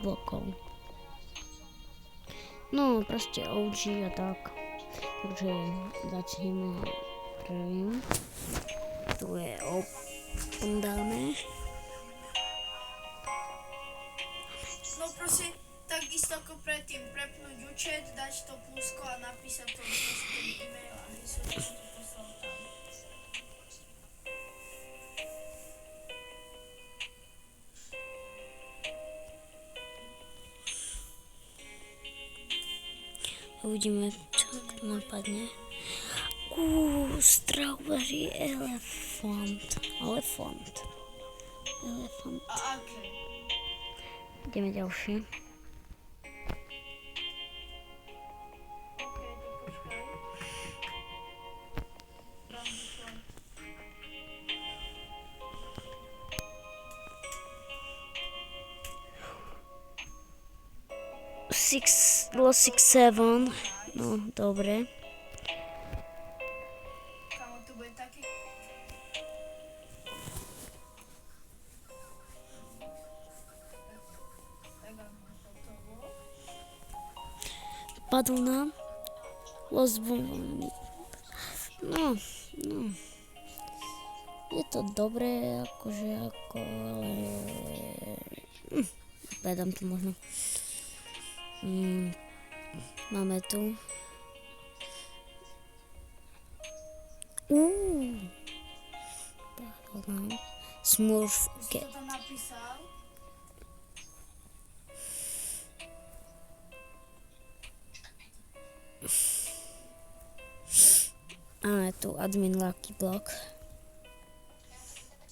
blokov. No, proste OG a tak. Takže začneme prvým. Tu je open dáme. No prosím, takisto ako predtým, prepnúť účet, dať to plusko a napísať to ten e-mail a som to poslal tam. Uvidíme, čo napadne. Strawberry elephant. Elephant. A aké? Ideme ďalšie. Okej, to počkaj. Tam vyšlo. Lost 6-7. No, dobre. Kamo, tu bude taký... Tak áno, hotovo. Padol nám. Lost No. Je to dobré, ale... Predám to možno. Máme tu. Padol nám. Smurf Už si to tam napísal? Máme tu admin Lucky Block.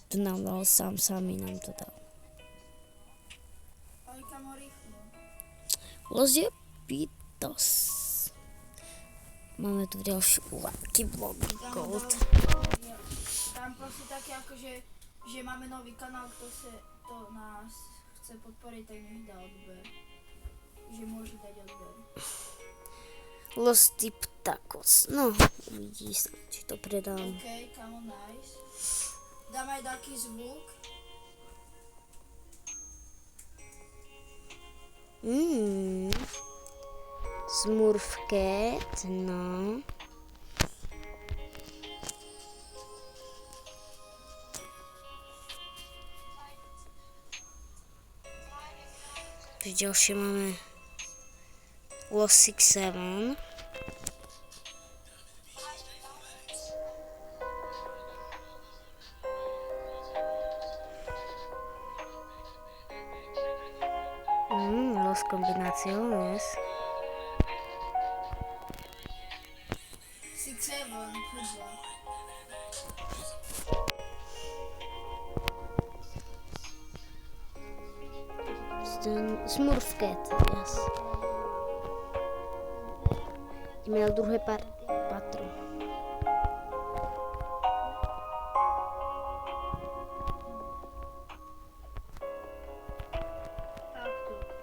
Tu nám dal sám nám to dal. Ale kamo, rýchlo. Lost je Pitos. Máme tu ďalší Lucky Block Gold. Tam proste také akože, že máme nový kanál, kto nás chce podporiť, tak nech dá odber. Že môže dať odber. Lost Tip Tacos. No, uvidíš, či to predám. OK, kamo, nice. Dáme aj taký zvuk. Smurf Cat, no. Ďalšie máme Lost 6-7. Lost Combinaciones. 6-7, kurwa. Smurf Cat, yes. Ideme na druhé patro. Takto,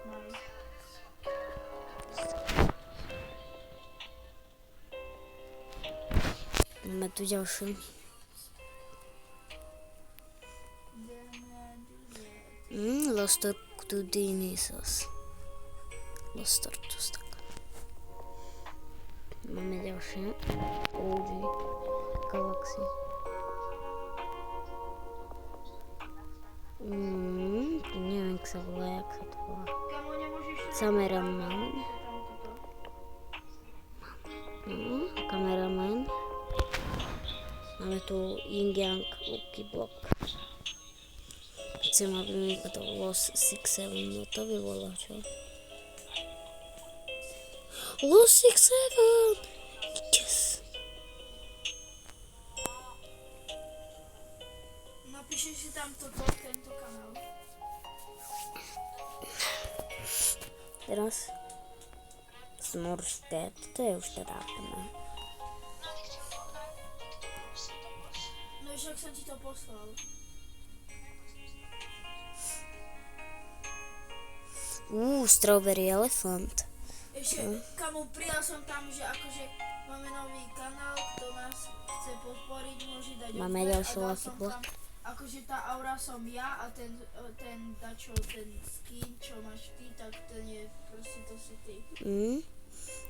nice. Máme tu ďalšiu. Los Tortudinisos. Los Tortus, tak. Máme ďalšie. OG Galaxy. Neviem, jak sa to volá. Kamo, nemôžeš... Cameraman. Tam toto. Cameraman. Máme tu Ying Yang Lucky Block. Chcem, aby mi to Lost 6-7, no to by bolo, čo? Lost 6-7! Yes! Napíšeš si tam tento kanál. Teraz Smurf Cat, to je už teda ne? No však som ti to poslal. Strawberry Elephant. Ešte, kamo, pridal som tam, že akože máme nový kanál, kto nás chce podporiť, môže dať Máme odber, ďalší a dal Lucky som Block. tam akože tá aura som ja a ten dačo, ten skin, čo máš ty, tak ten je, proste to si ty.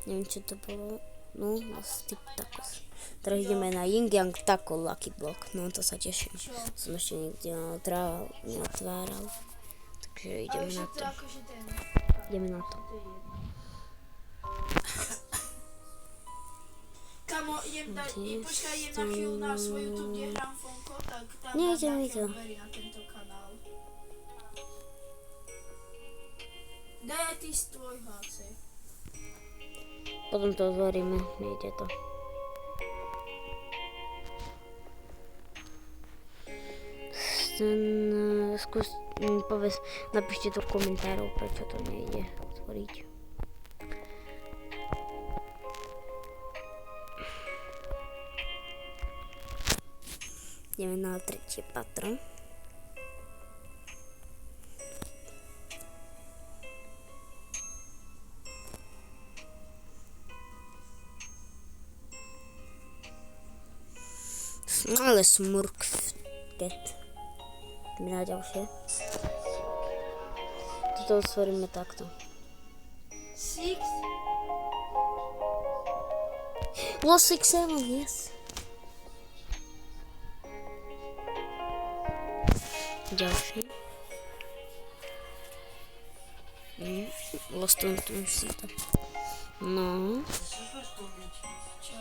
Neviem, čo to bolo. No, typ takos. Teraz ideme na Yin Yang Taco Lucky Block. No, to sa teším. Čo? Som ešte nikde neotváral. Takže Ale ideme na však to. to akože ten. Ideme na to. To je jedno. Kamo, počkaj, idem na chvíľu na svoj YouTube, kde hrám Fonko, tak tam Nie, dám idem, nejaké idem. odbery na tento kanál. Daj aj ty z tvojho asi. Potom to otvoríme. Nejde to. Skús, povedz, napíšte to v komentárov, prečo to nejde otvoriť. Ideme na 3. patro. Ale smurket. Ideme na ďalšie. Toto otvoríme takto. 6? Lost 6, 7, yes. Ďalší. Lost 20, si to. No. Čo?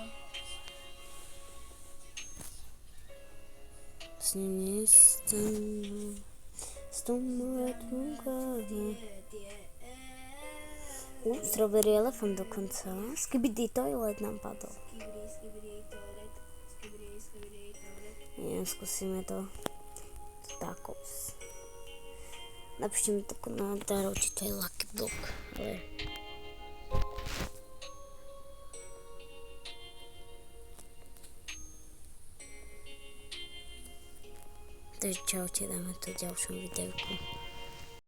S nimi Strawberry Elephant dokonca. Skibidi Toilet nám padol. Skibidi toilet. Nie, skúsime to. Tacos. Napíšte mi to komentárov, či to je Lucky Block. Ale... Takže čaute, dáme to v ďalšom videjku.